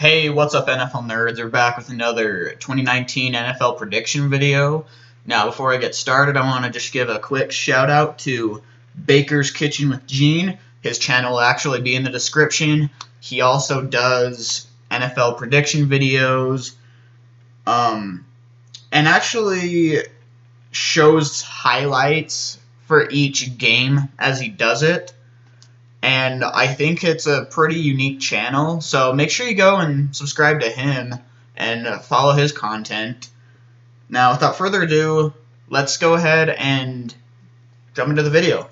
Hey, what's up, NFL nerds? We're back with another 2019 NFL prediction video. Now, before I get started, I want to just give a quick shout out to Baker's Kitchen with Gene. His channel will actually be in the description. He also does NFL prediction videos, and actually shows highlights for each game as he does it. And I think it's a pretty unique channel, so make sure you go and subscribe to him and follow his content. Now, without further ado, let's go ahead and jump into the video.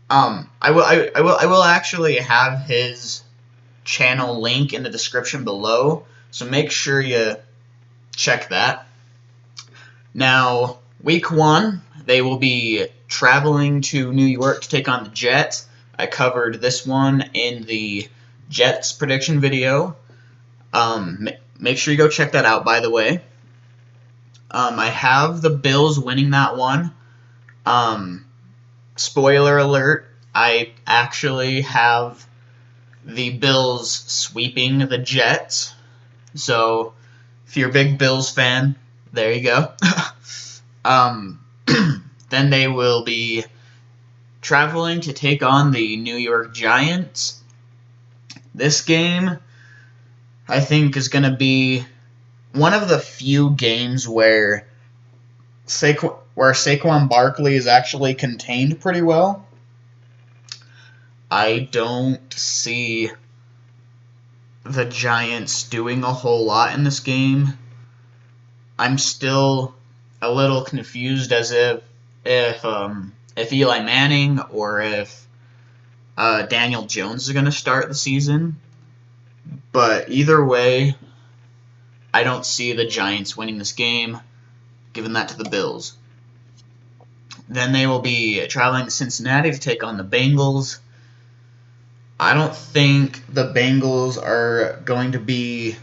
I will actually have his channel link in the description below, so make sure you check that. Now, week 1, they will be traveling to New York to take on the Jets. I covered this one in the Jets prediction video. Make sure you go check that out, by the way. I have the Bills winning that one. Spoiler alert, I actually have the Bills sweeping the Jets. So, if you're a big Bills fan, there you go. Then they will be traveling to take on the New York Giants. This game, I think, is going to be one of the few games where Saquon Barkley is actually contained pretty well. I don't see the Giants doing a whole lot in this game. I'm still a little confused as if Eli Manning or if Daniel Jones is going to start the season. But either way, I don't see the Giants winning this game, giving that to the Bills. Then they will be traveling to Cincinnati to take on the Bengals. I don't think the Bengals are going to be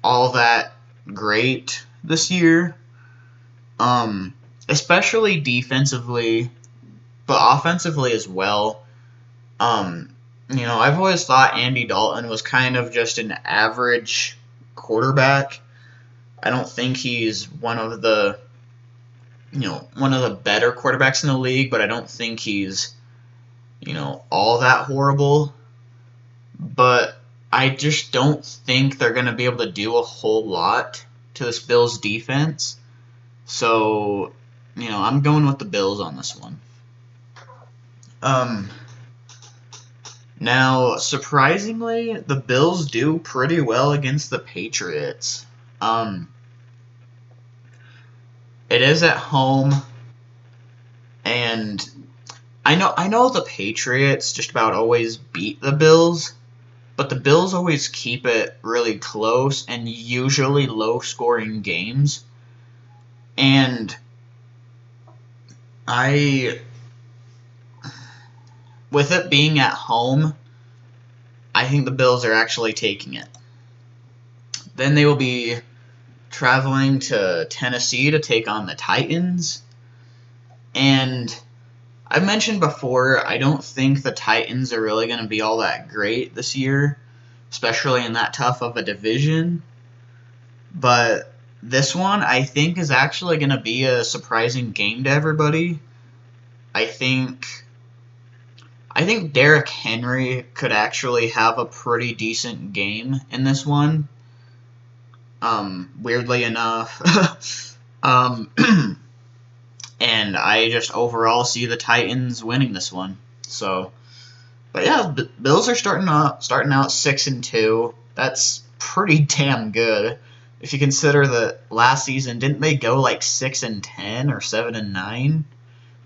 all that great this year. Especially defensively, but offensively as well. I've always thought Andy Dalton was kind of just an average quarterback. I don't think he's one of the better quarterbacks in the league, but I don't think he's, all that horrible. But I just don't think they're going to be able to do a whole lot to this Bills defense. So, I'm going with the Bills on this one. Now, surprisingly, the Bills do pretty well against the Patriots. It is at home, and I know the Patriots just about always beat the Bills, but the Bills always keep it really close and usually low-scoring games. And with it being at home, I think the Bills are actually taking it. Then they will be traveling to Tennessee to take on the Titans. And I've mentioned before, I don't think the Titans are really going to be all that great this year, especially in that tough of a division. But this one, I think, is actually going to be a surprising game to everybody. I think Derrick Henry could actually have a pretty decent game in this one. Weirdly enough. And I just overall see the Titans winning this one. So, but yeah, Bills are starting out 6-2. That's pretty damn good. If you consider that last season, didn't they go like 6-10 or 7-9?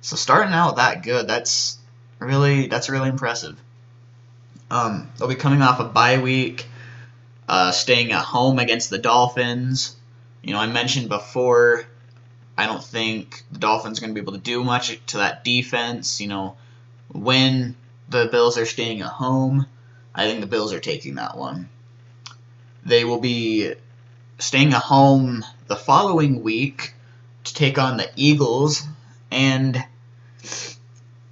So starting out that good, that's really impressive. They'll be coming off a bye week, staying at home against the Dolphins. I mentioned before, I don't think the Dolphins are going to be able to do much to that defense. When the Bills are staying at home, I think the Bills are taking that one. They will be staying at home the following week to take on the Eagles, and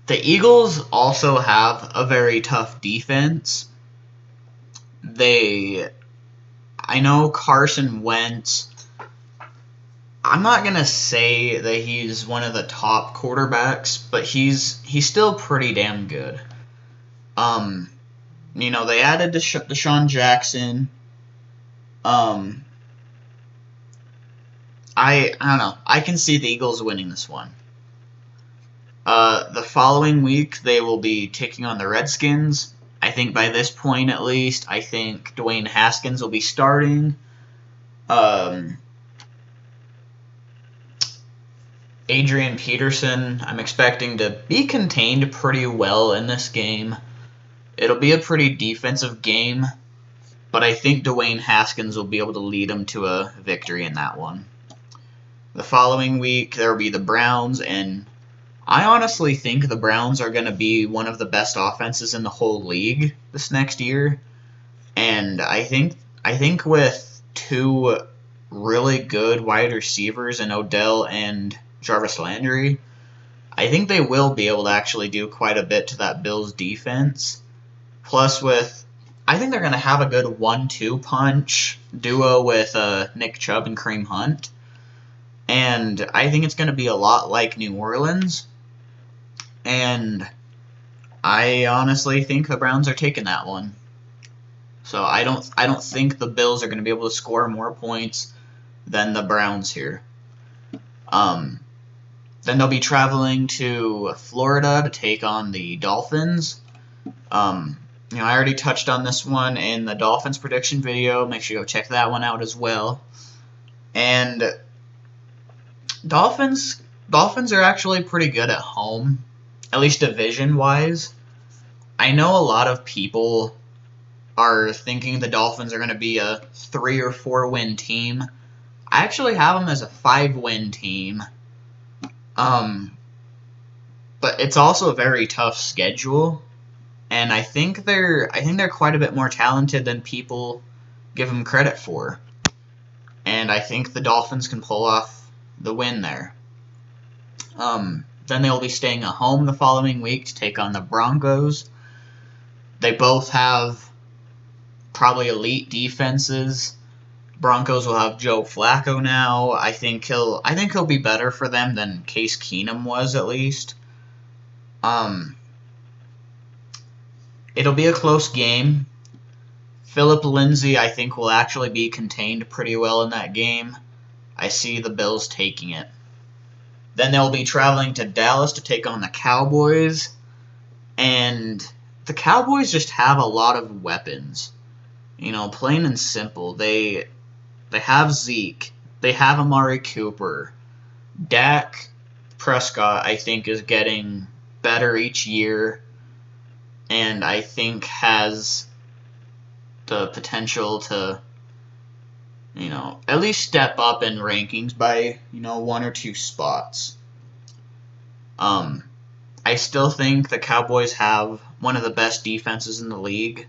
the Eagles also have a very tough defense. They I know Carson Wentz, I'm not going to say that he's one of the top quarterbacks, but he's still pretty damn good. They added Deshaun Jackson. I don't know. I can see the Eagles winning this one. The following week, they will be taking on the Redskins. I think by this point, at least, I think Dwayne Haskins will be starting. Adrian Peterson, I'm expecting to be contained pretty well in this game. It'll be a pretty defensive game, but I think Dwayne Haskins will be able to lead them to a victory in that one. The following week, there will be the Browns, and I honestly think the Browns are going to be one of the best offenses in the whole league this next year. And I think with two really good wide receivers in Odell and Jarvis Landry, I think they will be able to actually do quite a bit to that Bills defense. Plus, I think they're going to have a good 1-2 punch duo with Nick Chubb and Kareem Hunt. And I think it's going to be a lot like New Orleans. And I honestly think the Browns are taking that one. So I don't think the Bills are going to be able to score more points than the Browns here. Then they'll be traveling to Florida to take on the Dolphins. I already touched on this one in the Dolphins prediction video. Make sure you go check that one out as well. And Dolphins are actually pretty good at home, at least division-wise. I know a lot of people are thinking the Dolphins are going to be a 3 or 4 win team. I actually have them as a 5-win team. But it's also a very tough schedule, and I think they're quite a bit more talented than people give them credit for. And I think the Dolphins can pull off the win there. Then they'll be staying at home the following week to take on the Broncos. They both have probably elite defenses. Broncos will have Joe Flacco now. I think he'll be better for them than Case Keenum was, at least. It'll be a close game. Philip Lindsay, I think, will actually be contained pretty well in that game. I see the Bills taking it. Then they'll be traveling to Dallas to take on the Cowboys. And the Cowboys just have a lot of weapons. Plain and simple. They have Zeke. They have Amari Cooper. Dak Prescott, I think, is getting better each year. And I think has the potential to, at least step up in rankings by, 1 or 2 spots. I still think the Cowboys have one of the best defenses in the league.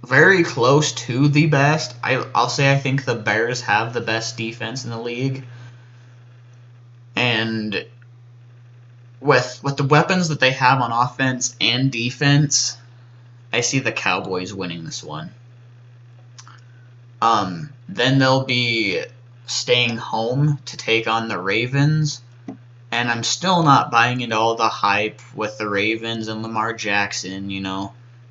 Very close to the best. I'll say I think the Bears have the best defense in the league. And with the weapons that they have on offense and defense, I see the Cowboys winning this one. Then they'll be staying home to take on the Ravens. And I'm still not buying into all the hype with the Ravens and Lamar Jackson,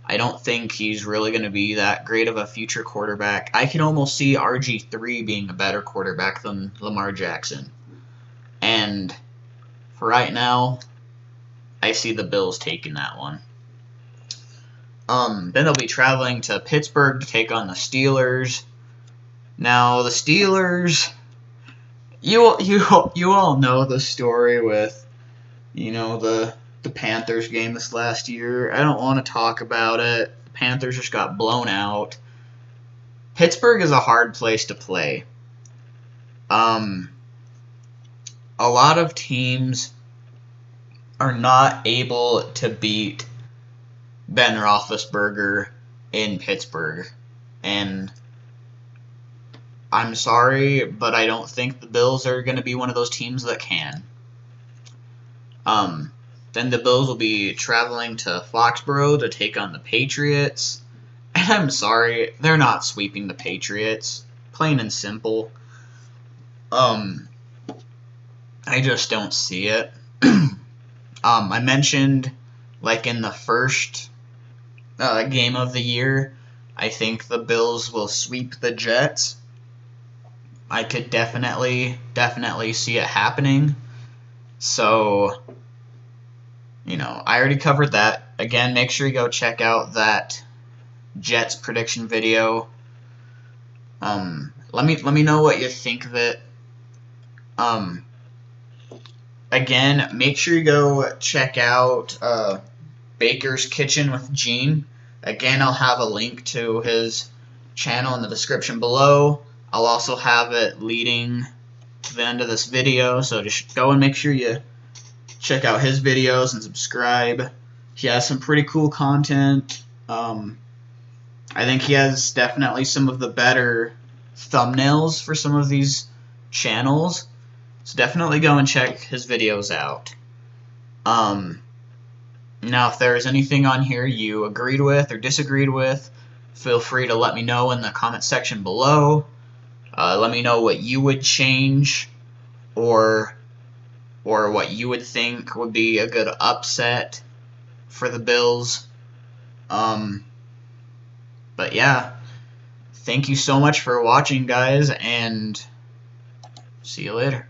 I don't think he's really going to be that great of a future quarterback. I can almost see RG3 being a better quarterback than Lamar Jackson. And for right now, I see the Bills taking that one. Then they'll be traveling to Pittsburgh to take on the Steelers. Now, the Steelers, you all know the story with, the Panthers game this last year. I don't want to talk about it. The Panthers just got blown out. Pittsburgh is a hard place to play. A lot of teams are not able to beat Ben Roethlisberger in Pittsburgh. And I'm sorry, but I don't think the Bills are going to be one of those teams that can. Then the Bills will be traveling to Foxborough to take on the Patriots. And I'm sorry, they're not sweeping the Patriots. Plain and simple. I just don't see it. I mentioned, like, in the first game of the year, I think the Bills will sweep the Jets. I could definitely see it happening. So, I already covered that. Again, make sure you go check out that Jets prediction video. Let me know what you think of it. Again, make sure you go check out Baker's Kitchen with Gene. Again, I'll have a link to his channel in the description below. I'll also have it leading to the end of this video, so just go and make sure you check out his videos and subscribe. He has some pretty cool content. I think he has definitely some of the better thumbnails for some of these channels, so definitely go and check his videos out. Now, if there's anything on here you agreed with or disagreed with, feel free to let me know in the comment section below. Let me know what you would change, or what you would think would be a good upset for the Bills. But yeah, thank you so much for watching, guys, and see you later.